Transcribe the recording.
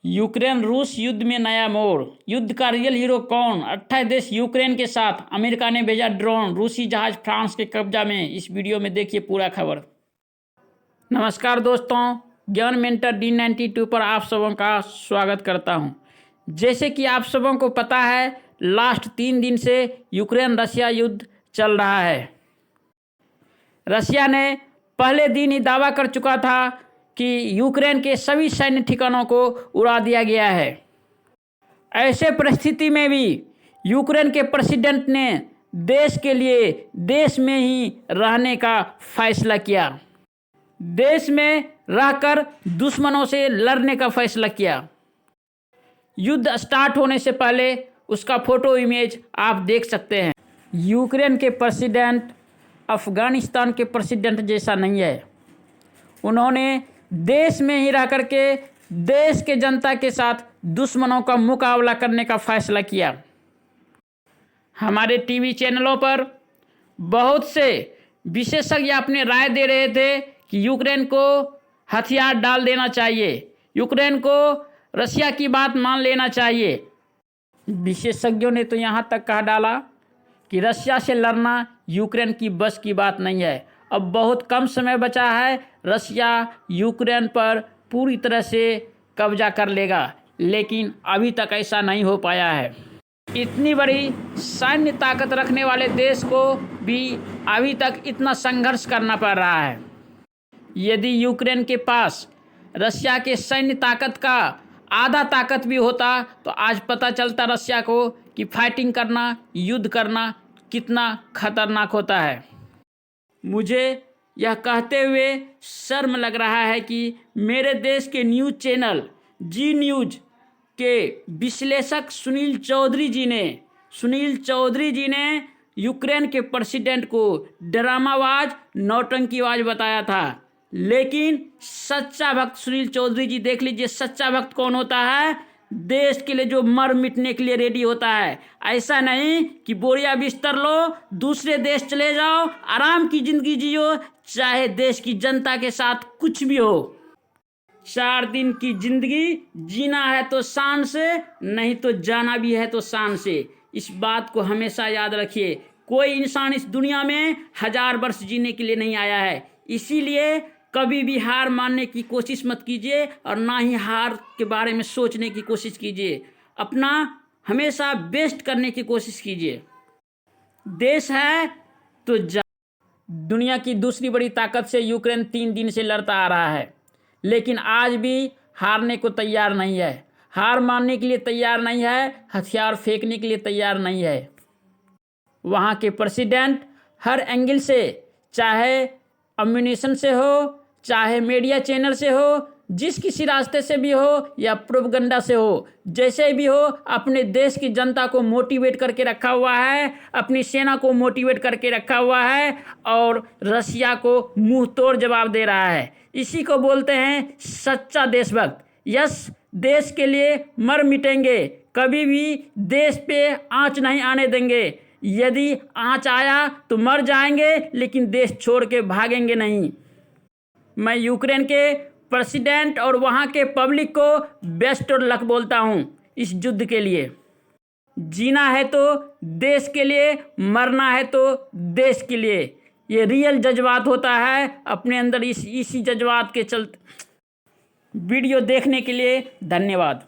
Ukraine रूस युद्ध में नया मोड़। युद्ध का रियल हीरो कौन? 28 देश यूक्रेन के साथ। अमेरिका ने भेजा ड्रोन। रूसी जहाज फ्रांस के कब्जा में। इस वीडियो में देखिए पूरा खबर। नमस्कार दोस्तों, ज्ञान मेंटर D92 पर आप सबों का स्वागत करता हूं। जैसे कि आप सबों को पता है, लास्ट 3 दिन से यूक्रेन रशिया युद्ध चल रहा है। रशिया ने पहले दिन ही दावा कर चुका था कि यूक्रेन के सभी सैन्य ठिकानों को उड़ा दिया गया है। ऐसे परिस्थिति में भी यूक्रेन के प्रेसिडेंट ने देश के लिए देश में ही रहने का फैसला किया। देश में रहकर दुश्मनों से लड़ने का फैसला किया। युद्ध स्टार्ट होने से पहले उसका फोटो इमेज आप देख सकते हैं। यूक्रेन के प्रेसिडेंट अफगानिस्तान के प्रेसिडेंट जैसा नहीं है। उन्होंने देश में ही रह करके देश के जनता के साथ दुश्मनों का मुकाबला करने का फैसला किया। हमारे टीवी चैनलों पर बहुत से विशेषज्ञ अपनी राय दे रहे थे कि यूक्रेन को हथियार डाल देना चाहिए, यूक्रेन को रशिया की बात मान लेना चाहिए। विशेषज्ञों ने तो यहाँ तक कह डाला कि रशिया से लड़ना यूक्रेन की बस की बात नहीं है। अब बहुत कम समय बचा है, रशिया यूक्रेन पर पूरी तरह से कब्जा कर लेगा, लेकिन अभी तक ऐसा नहीं हो पाया है। इतनी बड़ी सैन्य ताकत रखने वाले देश को भी अभी तक इतना संघर्ष करना पड़ रहा है। यदि यूक्रेन के पास रशिया के सैन्य ताकत का आधा ताकत भी होता तो आज पता चलता रशिया को कि फाइटिंग करना, युद्ध करना कितना खतरनाक होता है। मुझे यह कहते हुए शर्म लग रहा है कि मेरे देश के न्यूज़ चैनल जी न्यूज़ के विश्लेषक सुनील चौधरी जी ने यूक्रेन के प्रेसिडेंट को ड्रामाबाज, नौटंकीबाज बताया था। लेकिन सच्चा भक्त सुनील चौधरी जी, देख लीजिए सच्चा भक्त कौन होता है। देश के लिए जो मर मिटने के लिए रेडी होता है। ऐसा नहीं कि बोरिया बिस्तर लो, दूसरे देश चले जाओ, आराम की जिंदगी जियो, चाहे देश की जनता के साथ कुछ भी हो। 4 दिन की जिंदगी जीना है तो शान से, नहीं तो जाना भी है तो शान से। इस बात को हमेशा याद रखिए। कोई इंसान इस दुनिया में 1000 वर्ष जीने के लिए नहीं आया है। इसीलिए कभी भी हार मानने की कोशिश मत कीजिए और ना ही हार के बारे में सोचने की कोशिश कीजिए। अपना हमेशा बेस्ट करने की कोशिश कीजिए। देश है तो दुनिया की दूसरी बड़ी ताकत से यूक्रेन 3 दिन से लड़ता आ रहा है, लेकिन आज भी हारने को तैयार नहीं है, हार मानने के लिए तैयार नहीं है, हथियार फेंकने के लिए तैयार नहीं है। वहाँ के प्रेसिडेंट हर एंगल से, चाहे अम्यूनिशन से हो, चाहे मीडिया चैनल से हो, जिस किसी रास्ते से भी हो या प्रोपगंडा से हो, जैसे भी हो, अपने देश की जनता को मोटिवेट करके रखा हुआ है, अपनी सेना को मोटिवेट करके रखा हुआ है और रशिया को मुंह तोड़ जवाब दे रहा है। इसी को बोलते हैं सच्चा देशभक्त। यस, देश के लिए मर मिटेंगे, कभी भी देश पे आँच नहीं आने देंगे। यदि आँच आया तो मर जाएंगे, लेकिन देश छोड़ के भागेंगे नहीं। मैं यूक्रेन के प्रेसिडेंट और वहाँ के पब्लिक को बेस्ट और लक बोलता हूँ इस युद्ध के लिए। जीना है तो देश के लिए, मरना है तो देश के लिए। ये रियल जज्बात होता है अपने अंदर। इसी जज्बात के चलते वीडियो देखने के लिए धन्यवाद।